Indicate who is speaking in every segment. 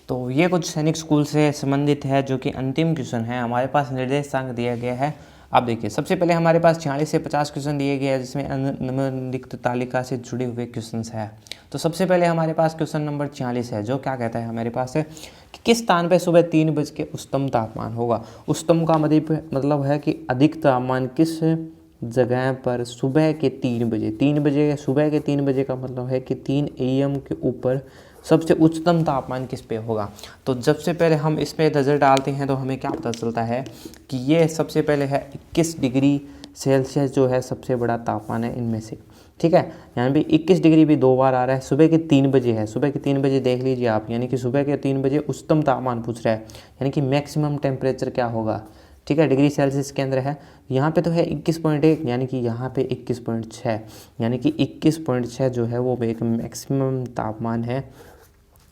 Speaker 1: तो ये कुछ सैनिक स्कूल से संबंधित है जो कि अंतिम क्वेश्चन है। हमारे पास निर्देशांक दिया गया है। आप देखिए, सबसे पहले हमारे पास 46 से 50 क्वेश्चन दिए गए हैं जिसमें निम्नलिखित तालिका से जुड़े हुए क्वेश्चन है। तो सबसे पहले हमारे पास क्वेश्चन नंबर 46 है जो क्या कहता है हमारे पास है कि किस स्थान पर सुबह 3 बजे के उच्चतम तापमान होगा। उच्चतम का मतलब है कि अधिक तापमान किस जगह पर सुबह के 3 बजे, 3 बजे सुबह के 3 बजे का मतलब है कि 3 AM के ऊपर सबसे उच्चतम तापमान किस पे होगा। तो सबसे पहले हम इस पे नज़र डालते हैं तो हमें क्या पता चलता है कि ये सबसे पहले है 21 डिग्री सेल्सियस जो है सबसे बड़ा तापमान है इनमें से। ठीक है, यहाँ भी 21 डिग्री भी 2 बार आ रहा है। सुबह के 3 बजे है, सुबह के 3 बजे देख लीजिए आप, यानी कि सुबह के 3 बजे उच्चतम तापमान पूछ रहा है, यानी कि मैक्सिमम टेम्परेचर क्या होगा। ठीक है, डिग्री सेल्सियस के अंदर है। यहाँ पे तो है 21.1, यानी कि यहाँ पे 21.6, यानी कि 21.6 जो है वो एक मैक्सिमम तापमान है।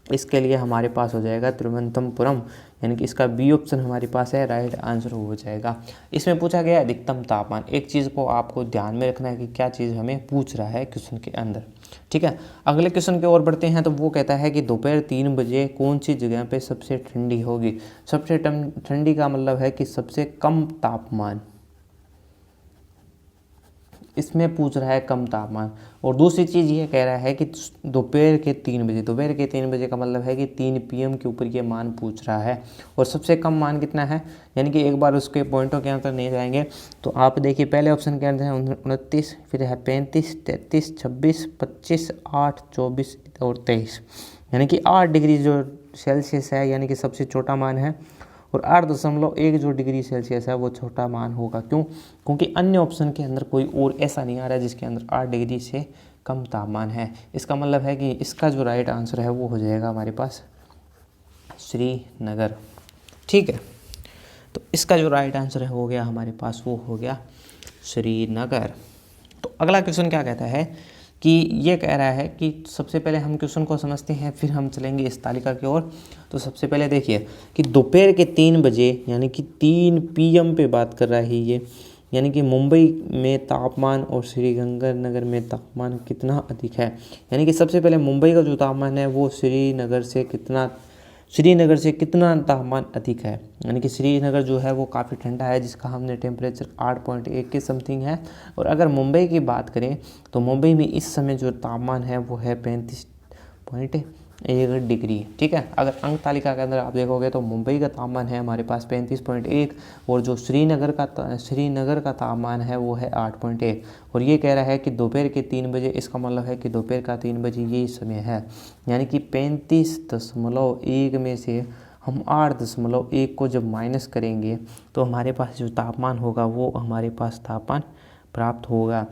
Speaker 1: इसके लिए हमारे पास हो जाएगा तिरुवनंतपुरम, यानी कि इसका बी ऑप्शन हमारे पास है, राइट आंसर हो जाएगा। इसमें पूछा गया अधिकतम तापमान। एक चीज़ को आपको ध्यान में रखना है कि क्या चीज़ हमें पूछ रहा है क्वेश्चन के अंदर। ठीक है, अगले क्वेश्चन की ओर बढ़ते हैं तो वो कहता है कि दोपहर 3 बजे कौन सी जगह पे सबसे ठंडी होगी। सबसे ठंडी का मतलब है कि सबसे कम तापमान, इसमें पूछ रहा है कम तापमान। और दूसरी चीज़ ये कह रहा है कि दोपहर के 3 बजे, दोपहर के 3 बजे का मतलब है कि 3 PM के ऊपर ये मान पूछ रहा है। और सबसे कम मान कितना है, यानी कि एक बार उसके पॉइंटों के अंदर नहीं जाएंगे तो आप देखिए पहले ऑप्शन के अंदर है 29, फिर है 35, 33, 26, 25, 8, 24 और 23, यानी कि 8 डिग्री जो सेल्सियस है, यानी कि सबसे छोटा मान है। और 8.1 जो डिग्री सेल्सियस है वो छोटा मान होगा। क्यों? क्योंकि अन्य ऑप्शन के अंदर कोई और ऐसा नहीं आ रहा है जिसके अंदर 8 डिग्री से कम तापमान है। इसका मतलब है कि इसका जो राइट आंसर है वो हो जाएगा हमारे पास श्रीनगर। ठीक है, तो इसका जो राइट आंसर है हो गया हमारे पास, वो हो गया श्रीनगर। तो अगला क्वेश्चन क्या कहता है कि ये कह रहा है कि सबसे पहले हम क्वेश्चन को समझते हैं फिर हम चलेंगे इस तालिका की ओर। तो सबसे पहले देखिए कि दोपहर के 3 बजे यानी कि 3 PM पे बात कर रहा है ये, यानी कि मुंबई में तापमान और श्रीगंगानगर में तापमान कितना अधिक है। यानी कि सबसे पहले मुंबई का जो तापमान है वो श्रीनगर से कितना तापमान अधिक है। यानी कि श्रीनगर जो है वो काफ़ी ठंडा है जिसका हमने टेम्परेचर 8.1 के समथिंग है। और अगर मुंबई की बात करें तो मुंबई में इस समय जो तापमान है वो है 35.1 डिग्री। ठीक है, अगर अंक तालिका के अंदर आप देखोगे तो मुंबई का तापमान है हमारे पास 35.1 और जो श्रीनगर का तापमान है वो है 8.1। और ये कह रहा है कि दोपहर के 3 बजे, इसका मतलब है कि दोपहर का 3 बजे यही समय है। यानी कि 35.1 में से हम 8.1 को जब माइनस करेंगे तो हमारे पास जो तापमान होगा वो हमारे पास तापमान प्राप्त होगा।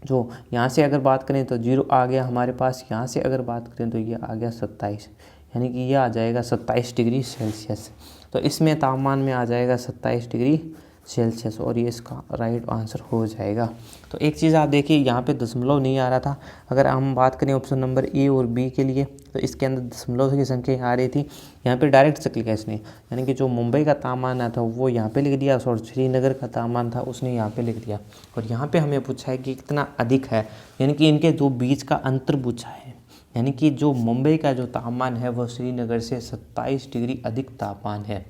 Speaker 1: जो यहाँ से अगर बात करें तो 0 आ गया हमारे पास, यहाँ से अगर बात करें तो ये आ गया 27, यानी कि ये आ जाएगा 27 डिग्री सेल्सियस। तो इसमें तापमान में आ जाएगा 27 डिग्री सेल्सियस और ये इसका राइट आंसर हो जाएगा। तो एक चीज़ आप देखिए यहाँ पे दशमलव नहीं आ रहा था। अगर हम बात करें ऑप्शन नंबर ए और बी के लिए तो इसके अंदर दशमलव की संख्या आ रही थी, यहाँ पे डायरेक्ट चल गया इसने, यानी कि जो मुंबई का तापमान था वो यहाँ पे लिख दिया और श्रीनगर का तापमान था उसने यहाँ पे लिख दिया। और यहाँ पे हमें पूछा है कि कितना अधिक है, यानी कि इनके दो बीच का अंतर पूछा है। यानी कि जो मुंबई का जो तापमान है वो श्रीनगर से 27 डिग्री अधिक तापमान है।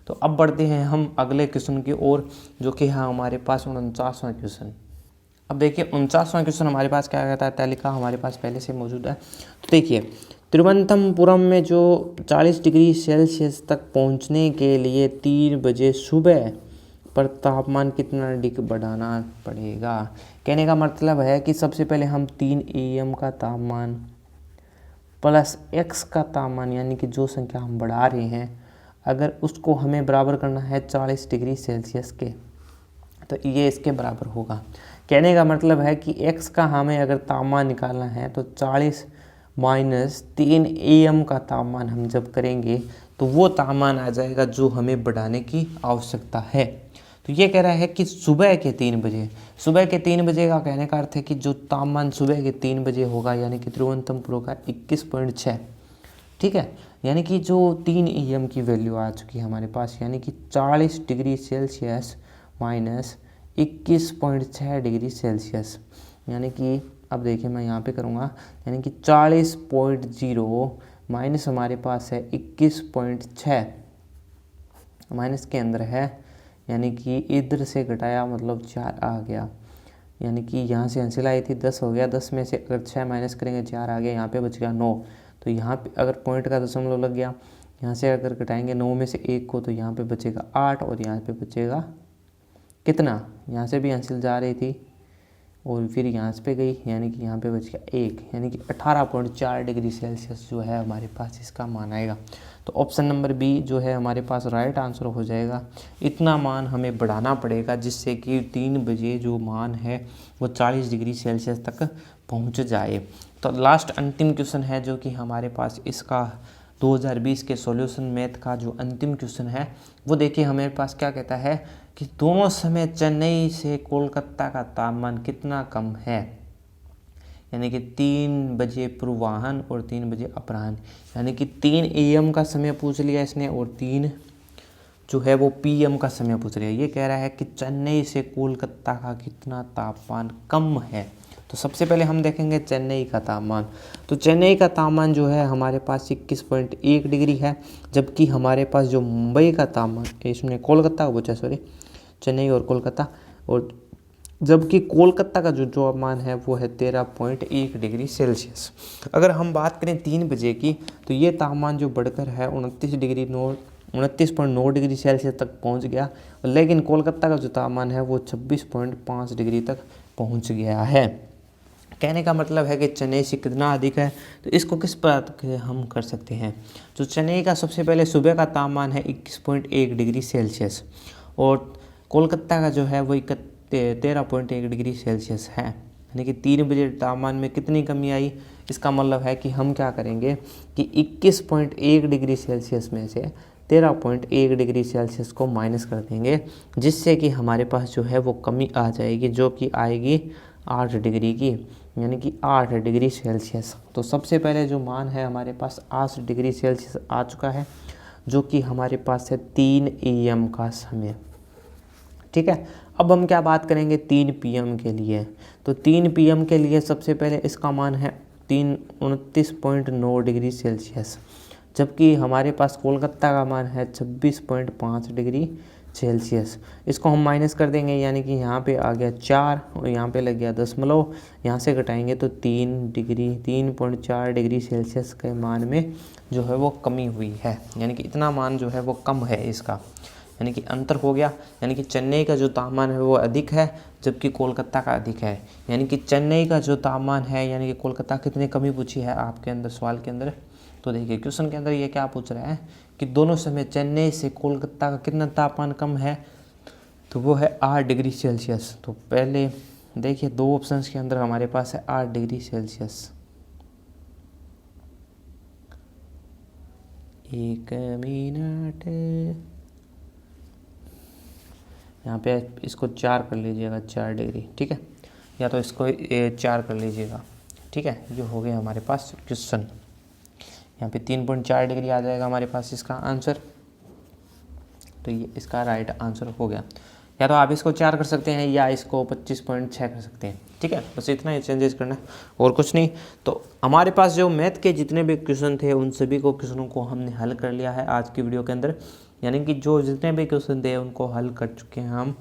Speaker 1: तो अब बढ़ते हैं हम अगले क्वेश्चन की ओर जो कि है हमारे पास 49वां क्वेश्चन। अब देखिए 49वां क्वेश्चन हमारे पास क्या कहता है, तालिका हमारे पास पहले से मौजूद है। तो देखिए तिरुवनंतपुरम में जो 40 डिग्री सेल्सियस तक पहुंचने के लिए 3 बजे सुबह पर तापमान कितना डिग्री बढ़ाना पड़ेगा। कहने का मतलब है कि सबसे पहले हम 3 AM का तापमान प्लस x का तापमान, यानी कि जो संख्या हम बढ़ा रहे हैं, अगर उसको हमें बराबर करना है 40 डिग्री सेल्सियस के तो ये इसके बराबर होगा। कहने का मतलब है कि x का हमें अगर तापमान निकालना है तो 40 माइनस 3 AM का तापमान हम जब करेंगे तो वो तापमान आ जाएगा जो हमें बढ़ाने की आवश्यकता है। तो ये कह रहा है कि सुबह के 3 बजे, सुबह के 3 बजे का कहने का अर्थ है कि जो तापमान सुबह के 3 बजे होगा, यानी कि तिरुवनंतपुरम का 21.6। ठीक है, यानी कि जो 3 AM की वैल्यू आ चुकी है हमारे पास, यानी कि 40 degree Celsius minus 21.6 degree Celsius, यानी कि अब देखिए मैं यहाँ पे करूँगा, यानी कि 40.0 माइनस हमारे पास है 21.6, माइनस के अंदर है, यानी कि इधर से घटाया मतलब 4 आ गया, यानी कि यहाँ से अंसिल आई थी 10 हो गया, 10 में से अगर 6 माइनस करेंगे 4 आ गया, यहाँ पे बच गया 9। तो यहाँ पे अगर पॉइंट का दशमलव लग गया, यहाँ से अगर घटाएंगे 9 में से 1 को, तो यहाँ पे बचेगा 8 और यहाँ पे बचेगा कितना, यहाँ से भी अंसिल जा रही थी और फिर यहाँ पे गई, यानी कि यहाँ पे बच गया 1, यानी कि 18.4 डिग्री सेल्सियस जो है हमारे पास इसका मान आएगा। तो ऑप्शन नंबर बी जो है हमारे पास राइट आंसर हो जाएगा। इतना मान हमें बढ़ाना पड़ेगा जिससे कि 3 बजे जो मान है वो 40 डिग्री सेल्सियस तक पहुँच जाए। तो लास्ट अंतिम क्वेश्चन है जो कि हमारे पास इसका 2020 के सॉल्यूशन मैथ का जो अंतिम क्वेश्चन है वो देखिए हमारे पास क्या कहता है कि दोनों समय चेन्नई से कोलकाता का तापमान कितना कम है, यानी कि 3 बजे पूर्वाह्न और 3 बजे अपराह्न, यानी कि 3 AM का समय पूछ लिया इसने और 3 जो है वो PM का समय पूछ लिया। ये कह रहा है कि चेन्नई से कोलकाता का कितना तापमान कम है। तो सबसे पहले हम देखेंगे चेन्नई का तापमान। तो चेन्नई का तापमान जो है हमारे पास 21.1 डिग्री है, जबकि हमारे पास जो मुंबई का तापमान, इसमें कोलकाता को पूछा, सॉरी चेन्नई और कोलकाता, और जबकि कोलकाता का जो तापमान है वो है 13.1 डिग्री सेल्सियस। अगर हम बात करें 3 बजे की, तो ये तापमान जो बढ़कर है 29.9 डिग्री सेल्सियस तक पहुंच गया, लेकिन कोलकाता का जो तापमान है वो 26.5 डिग्री तक पहुंच गया है। कहने का मतलब है कि चेन्नई से कितना अधिक है। तो इसको किस प्रकार हम कर सकते हैं, तो चेन्नई का सबसे पहले सुबह का तापमान है 21.1 डिग्री सेल्सियस और कोलकाता का जो है वो 13.1 डिग्री सेल्सियस है, यानी कि 3 बजे तापमान में कितनी कमी आई। इसका मतलब है कि हम क्या करेंगे कि 21.1 डिग्री सेल्सियस में से 13.1 डिग्री सेल्सियस को माइनस कर देंगे, जिससे कि हमारे पास जो है वो कमी आ जाएगी, जो कि आएगी 8 डिग्री की, यानी कि 8 डिग्री सेल्सियस। तो सबसे पहले जो मान है हमारे पास 8 डिग्री सेल्सियस आ चुका है, जो कि हमारे पास है 3 AM का समय। ठीक है, अब हम क्या बात करेंगे 3 PM के लिए। तो 3 PM के लिए सबसे पहले इसका मान है 29.9 डिग्री सेल्सियस, जबकि हमारे पास कोलकाता का मान है 26.5 डिग्री सेल्सियस। इसको हम माइनस कर देंगे, यानी कि यहाँ पे आ गया 4 और यहाँ पे लग गया दशमलव, यहाँ से घटाएंगे तो 3.4 डिग्री सेल्सियस के मान में जो है वो कमी हुई है, यानी कि इतना मान जो है वो कम है इसका, यानी कि अंतर हो गया। यानी कि चेन्नई का जो तापमान है वो अधिक है, जबकि कोलकाता का अधिक है। यानी कि चेन्नई का जो तापमान है, यानी कि कोलकाता कितनी कमी पूछी है आपके अंदर सवाल के अंदर। तो देखिए क्वेश्चन के अंदर ये क्या पूछ रहा है कि दोनों समय चेन्नई से कोलकाता का कितना तापमान कम है, तो वो है 8 डिग्री सेल्सियस। तो पहले देखिए 2 ऑप्शंस के अंदर हमारे पास है 8 डिग्री सेल्सियस। 1 मिनट, यहाँ पे इसको 4 कर लीजिएगा, 4 डिग्री, ठीक है, या तो इसको 4 कर लीजिएगा, ठीक है। ये हो गया हमारे पास क्वेश्चन, यहाँ पे 3.4 डिग्री आ जाएगा हमारे पास इसका आंसर। तो ये इसका राइट आंसर हो गया। या तो आप इसको 4 कर सकते हैं या इसको 25.6 कर सकते हैं, ठीक है, बस इतना ही चेंजेस करना है और कुछ नहीं। तो हमारे पास जो मैथ के जितने भी क्वेश्चन थे उन सभी को क्वेश्चनों को हमने हल कर लिया है आज की वीडियो के अंदर, यानी कि जो जितने भी क्वेश्चन थे उनको हल कर चुके हैं हम